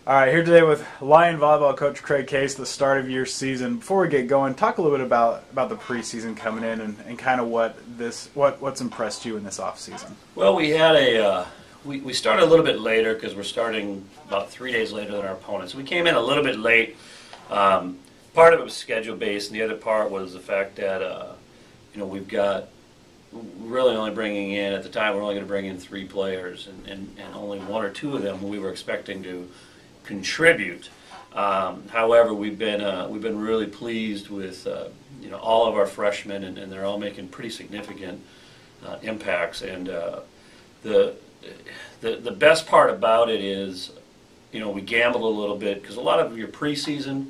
All right, here today with Lion volleyball coach Craig Case, the start of your season. Before we get going, talk a little bit about the preseason coming in and kind of what's impressed you in this off season. Well, we had we started a little bit later because we're starting about 3 days later than our opponents. We came in a little bit late. Part of it was schedule based, and the other part was the fact that we've got really only bringing in, at the time we're only going to bring in 3 players, and only 1 or 2 of them we were expecting to contribute. However, we've been really pleased with all of our freshmen, and they're all making pretty significant impacts. And the best part about it is, we gambled a little bit because a lot of your preseason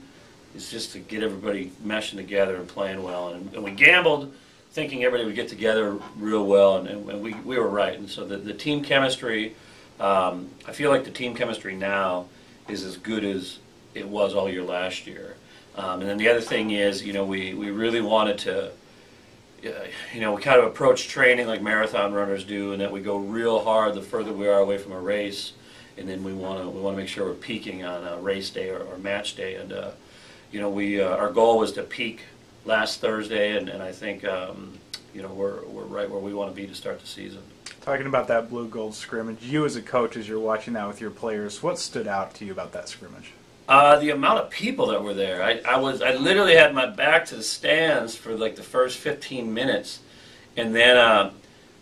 is just to get everybody meshing together and playing well, and we gambled thinking everybody would get together real well, and we were right. And so the team chemistry, I feel like the team chemistry now is as good as it was all year last year. And then the other thing is, we really wanted to, we kind of approach training like marathon runners do, and that we go real hard the further we are away from a race, and then we want to make sure we're peaking on a race day or match day. And our goal was to peak last Thursday, and I think we're right where we want to be to start the season. Talking about that blue-gold scrimmage, you as a coach, as you're watching that with your players, what stood out to you about that scrimmage? The amount of people that were there. I literally had my back to the stands for like the first 15 minutes, and then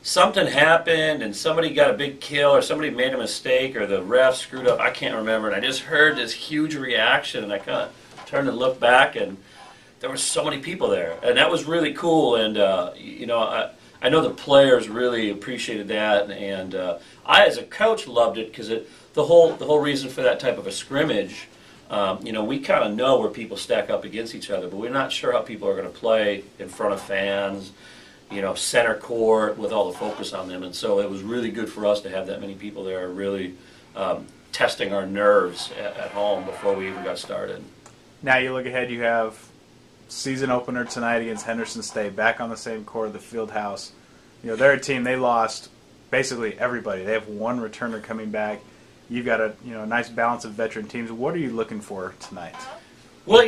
something happened, and somebody got a big kill, or somebody made a mistake, or the ref screwed up. I can't remember, and I just heard this huge reaction, and I kind of turned and looked back, and there were so many people there, and that was really cool. And I know the players really appreciated that, and I, as a coach, loved it because the whole reason for that type of a scrimmage, we kind of know where people stack up against each other, but we're not sure how people are going to play in front of fans, center court with all the focus on them. And so it was really good for us to have that many people there, really testing our nerves at home before we even got started. Now you look ahead, you have season opener tonight against Henderson State, back on the same court, the field house. They're a team, they lost basically everybody. They have 1 returner coming back. You've got a nice balance of veteran teams. What are you looking for tonight? Well,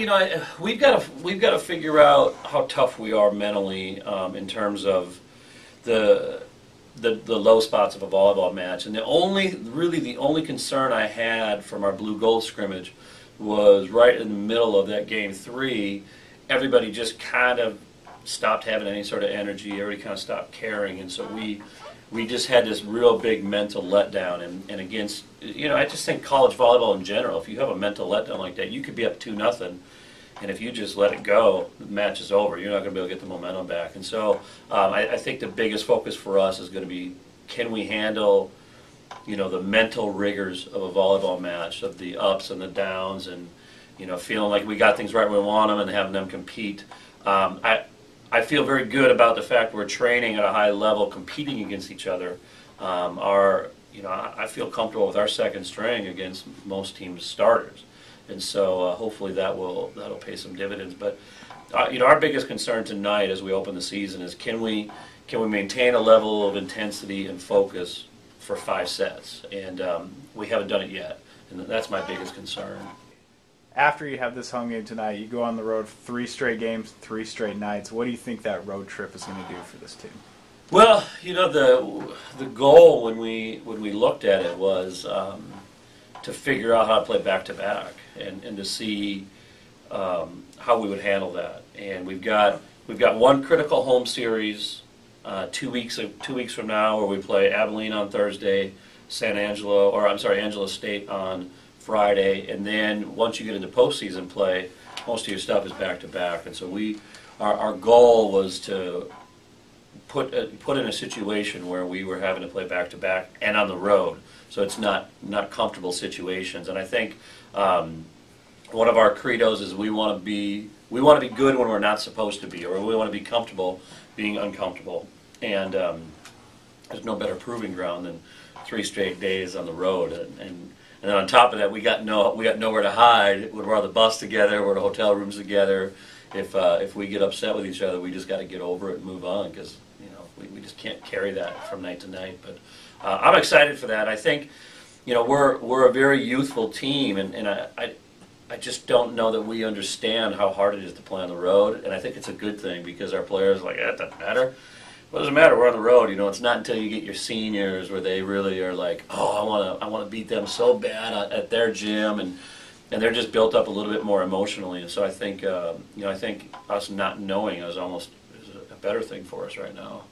we've got to figure out how tough we are mentally in terms of the low spots of a volleyball match. And the only concern I had from our blue-gold scrimmage was right in the middle of that game 3. Everybody just kind of stopped having any sort of energy. Everybody kind of stopped caring, and so we just had this real big mental letdown. And against, I just think college volleyball in general, if you have a mental letdown like that, you could be up 2-0, and if you just let it go, the match is over. You're not going to be able to get the momentum back. And so I think the biggest focus for us is going to be, can we handle the mental rigors of a volleyball match, of the ups and the downs, and feeling like we got things right when we want them and having them compete. I feel very good about the fact we're training at a high level, competing against each other. I feel comfortable with our second string against most teams' starters, and so hopefully that'll pay some dividends. But our biggest concern tonight as we open the season is can we maintain a level of intensity and focus for 5 sets, and we haven't done it yet, and that's my biggest concern. After you have this home game tonight, you go on the road 3 straight games, 3 straight nights. What do you think that road trip is going to do for this team? Well, the goal when we looked at it was to figure out how to play back-to-back and to see how we would handle that. And we've got 1 critical home series 2 weeks from now, where we play Abilene on Thursday, Angelo State on Friday, and then once you get into postseason play, most of your stuff is back-to-back. And so our goal was to put in a situation where we were having to play back-to-back and on the road, so it's not comfortable situations. And I think one of our credos is we want to be good when we're not supposed to be, or we want to be comfortable being uncomfortable. And there's no better proving ground than 3 straight days on the road. And then on top of that, we got nowhere to hide. We're on the bus together. We're in the hotel rooms together. If we get upset with each other, we just got to get over it and move on, because we just can't carry that from night to night. But I'm excited for that. I think we're a very youthful team, and I just don't know that we understand how hard it is to play on the road, and I think it's a good thing because our players are like, it doesn't matter. What does it matter? We're on the road. It's not until you get your seniors where they really are like, oh, I want to beat them so bad at their gym, and they're just built up a little bit more emotionally. And so I think, I think us not knowing is almost a better thing for us right now.